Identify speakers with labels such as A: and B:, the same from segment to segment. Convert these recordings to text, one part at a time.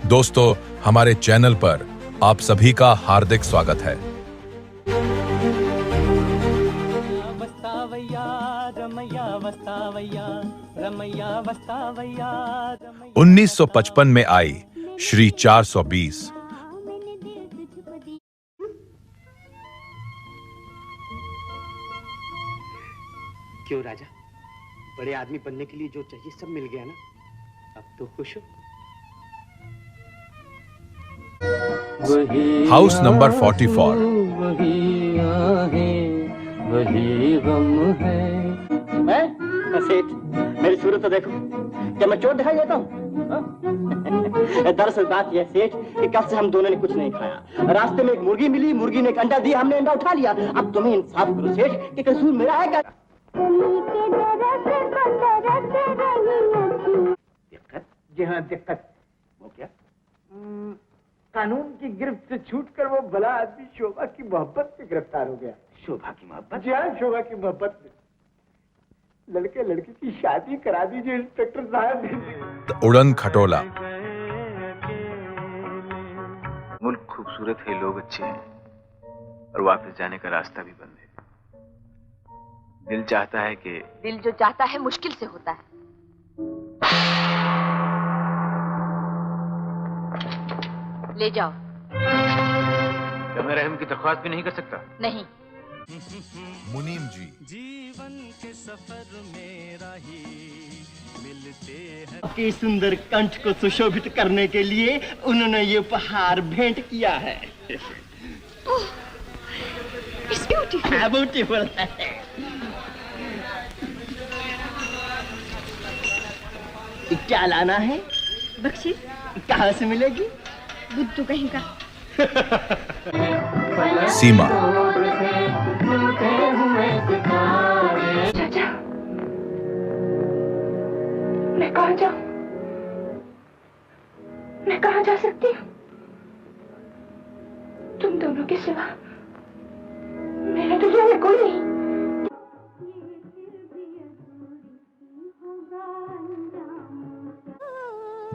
A: दोस्तों, हमारे चैनल पर आप सभी का हार्दिक स्वागत है। 1955 में आई श्री 420।
B: क्यों राजा, बड़े आदमी बनने के लिए जो चाहिए सब मिल गया ना? अब तो खुश हो?
A: House number 44।
B: वही गम है। मैं सेठ, मेरी सूरत तो देखो, क्या मैं चोट दिखाई देता हूँ? दरअसल बात यह सेठ कि कल से हम दोनों ने कुछ नहीं खाया। रास्ते में एक मुर्गी मिली, मुर्गी ने एक अंडा दिया, हमने अंडा उठा लिया। अब तुम्हें इंसाफ करो सेठ कि कसूर मेरा है क्या? दिक्कत? जी हाँ दिक्कत। वो क्या? कानून की गिरफ्त से छूटकर वो भला आदमी शोभा की मोहब्बत से गिरफ्तार हो गया। शोभा की मोहब्बत? जी हाँ, शोभा की मोहब्बत में। लड़के लड़की की शादी करा दीजिए इंस्पेक्टर साहब।
A: उड़न खटोला।
C: मुल्क खूबसूरत है, लोग अच्छे हैं और वापस जाने का रास्ता भी बंद है। दिल चाहता है कि
D: दिल जो चाहता है मुश्किल से होता है। ले जाओ।
C: क्या मैं रहम की दरख्वास्त भी नहीं कर सकता?
D: नहीं।
A: मुनीम जी।
E: जीवन के सफर में राही मिलते हैं।
B: आपके सुंदर कंठ को सुशोभित करने के लिए उन्होंने ये उपहार भेंट किया है। ब्यूटीफुल है। क्या लाना है?
F: बख्शिश।
B: कहाँ से मिलेगी?
F: बुद्धू कहीं का।
A: सीमा।
F: चाचा, मैं कहाँ जाऊँ? मैं कहाँ जा सकती हूँ? तुम दोनों के सिवा मेरा दुनिया में कोई नहीं।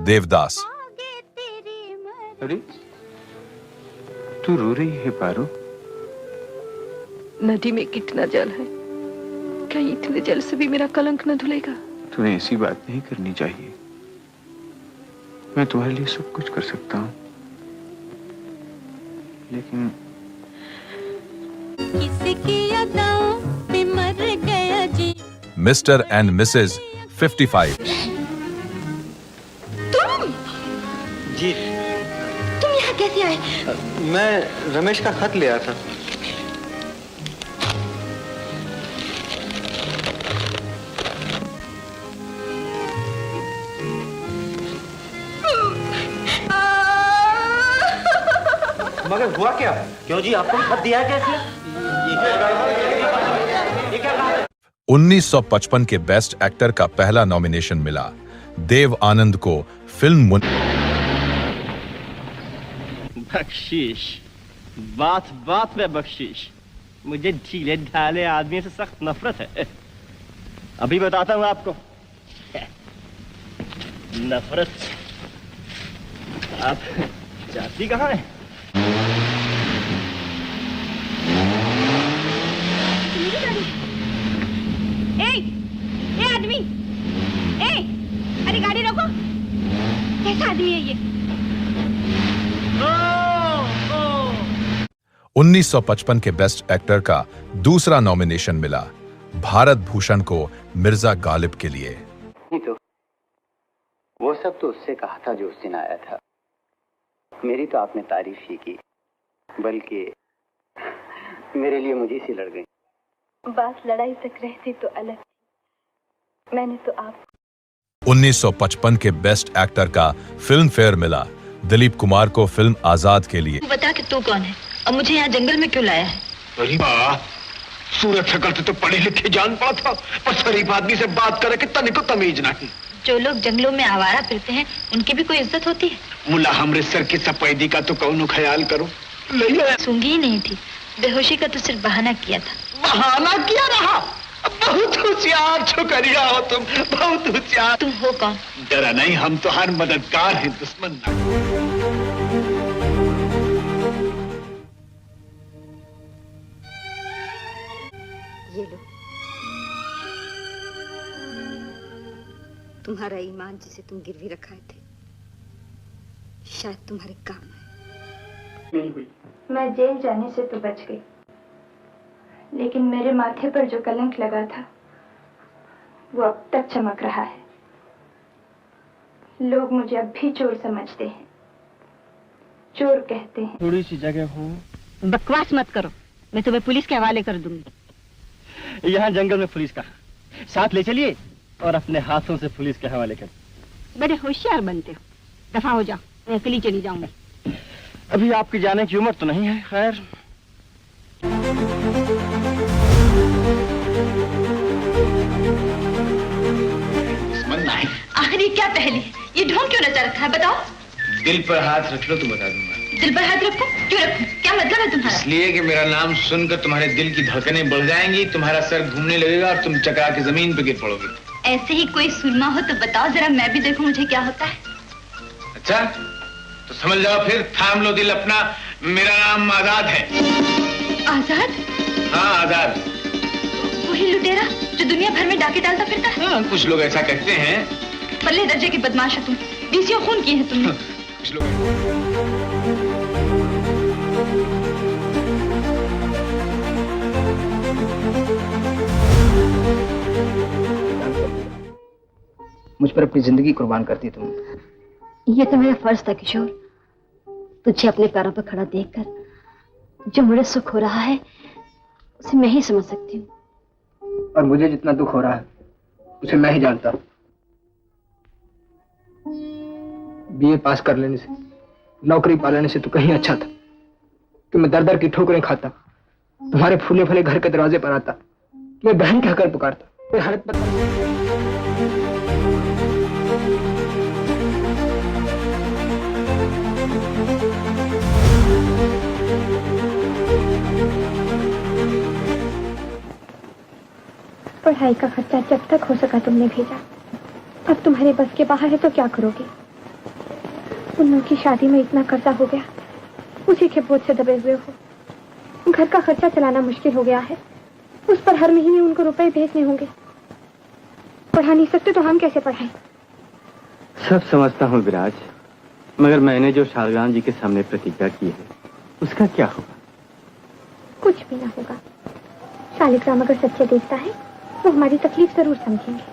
A: देवदास।
C: अरे तू रो रही है पारो?
G: नदी में कितना जल है, कहीं इतने जल से भी मेरा कलंक न धुलेगा?
C: तुम्हें ऐसी बात नहीं करनी चाहिए। मैं तुम्हारे लिए सब कुछ कर सकता हूँ, लेकिन
H: किसकी यादों में मर गया जी।
A: Mister and missus 55।
B: जी।
F: तुम यहाँ कैसे आए?
B: मैं रमेश का खत ले आया था। मगर हुआ क्या? क्यों जी, आपको खत दिया है कैसे? ये क्या कहा है?
A: 1955 के बेस्ट एक्टर का पहला नॉमिनेशन मिला देव आनंद को फिल्म
B: बख्शीश। बात बात में बख्शीश। मुझे ढीले ढाले आदमी से सख्त नफरत है। अभी बताता हूँ आपको नफरत। आप जाती कहाँ है?
F: ए आदमी, अरे गाड़ी रोको। कैसा आदमी है ये?
A: 1955 के बेस्ट एक्टर का दूसरा नॉमिनेशन मिला भारत भूषण को मिर्जा गालिब के लिए।
I: नहीं तो वो सब तो उससे कहा था जो उस दिन आया था। मेरी तो आपने तारीफ ही की, बल्कि मेरे लिए मुझे से लड़ गई।
F: बात लड़ाई तक रहती तो अलग थी। मैंने तो आप
A: 1955 के बेस्ट एक्टर का फिल्म फेयर मिला दिलीप कुमार को फिल्म आजाद के लिए।
G: तू बता कि तू कौन है और मुझे यहाँ जंगल में क्यों लाया है?
J: अरे वाह, सूरत शक्ल से तो पढ़े लिखे जान पड़ा था, पर शरीफ आदमी से बात करे कि तनिको तमीज नहीं।
G: जो लोग जंगलों में आवारा फिरते हैं उनकी भी कोई इज्जत होती है?
J: मुल्ला अमृतसर की सफेदी का तो कौनो ख्याल करो।
G: सूंगी ही नहीं थी, बेहोशी का तो सिर्फ बहाना किया था।
J: बहाना किया रहा? बहुत होशियार छोकरिया हो तुम, बहुत होशियार।
F: तुम हो कौन?
J: डरा नहीं, हम तो हर मददगार हैं, दुश्मन नहीं।
H: ये लो, तुम्हारा ईमान जिसे तुम गिरवी रखाए थे, शायद तुम्हारे काम है।
G: मैं जेल जाने से तो बच गई, लेकिन मेरे माथे पर जो कलंक लगा था वो अब तक चमक रहा है। लोग मुझे अब भी चोर समझते हैं, चोर कहते हैं।
B: थोड़ी सी जगह हो।
F: बकवास मत करो, मैं तुम्हें पुलिस के हवाले कर दूंगी।
B: यहाँ जंगल में पुलिस का साथ ले चलिए और अपने हाथों से पुलिस के हवाले कर।
F: बड़े होशियार बनते हो, दफा हो जाओ, मैं अकेली चली जाऊंगी।
B: अभी आपकी जाने की उम्र तो नहीं है। खैर,
J: दुश्मन नहीं।
F: आखिर ये क्या पहली, ये ढोंग क्यों नचा रखा है, बताओ।
C: दिल पर हाथ रख लो तो बता दूंगा।
F: दिल पर हाथ रखो? क्यों रखूं? क्या मतलब है तुम्हारा?
C: इसलिए कि मेरा नाम सुनकर तुम्हारे दिल की धड़कनें बढ़ जाएंगी, तुम्हारा सर घूमने लगेगा और तुम चकरा के जमीन पे गिर पड़ोगे।
F: ऐसे ही कोई सुरमा हो तो बताओ जरा, मैं भी देखूं मुझे क्या होता है।
C: अच्छा, तो समझ जाओ फिर, थाम लो दिल अपना, मेरा नाम आजाद है।
F: आजाद?
C: हाँ, आजाद।
F: वही लुटेरा जो दुनिया भर में डाके डालता फिरता है?
C: हाँ, कुछ लोग ऐसा कहते हैं।
F: पल्ले दर्जे के बदमाश हो तुम, बीसियों खून किए हैं तुमने।
C: कुछ लोग
I: मुझ पर अपनी जिंदगी कुर्बान करती तुम।
H: ये तो मेरा फर्ज था किशोर, तुझे अपने पैरों पर खड़ा देखकर जो मुझे सुख हो रहा है उसे मैं ही समझ सकती हूँ।
I: और मुझे जितना दुख हो रहा है उसे मैं ही जानता हूँ। बीए पास कर लेने से, नौकरी पा लेने से तो कहीं अच्छा था कि मैं दर दर की ठोकरें खाता, तुम्हारे फूले फले घर के दरवाजे पर आता, मैं बहन कहकर पुकारता। मेरी हालत बता।
G: पढ़ाई का खर्चा जब तक हो सका तुमने भेजा, अब तुम्हारे बस के बाहर है तो क्या करोगे? उन की शादी में इतना कर्जा हो गया, उसी के बोझ से दबे हुए हो। घर का खर्चा चलाना मुश्किल हो गया है, उस पर हर महीने उनको रुपए भेजने होंगे। पढ़ा नहीं सकते तो हम कैसे पढ़ाएं?
B: सब समझता हूँ विराज, मगर मैंने जो शाहजहां जी के सामने प्रतिज्ञा की है उसका क्या होगा?
G: कुछ भी ना होगा। शालिग्राम अगर सच्चे देखता है वो हमारी तकलीफ जरूर समझेंगे।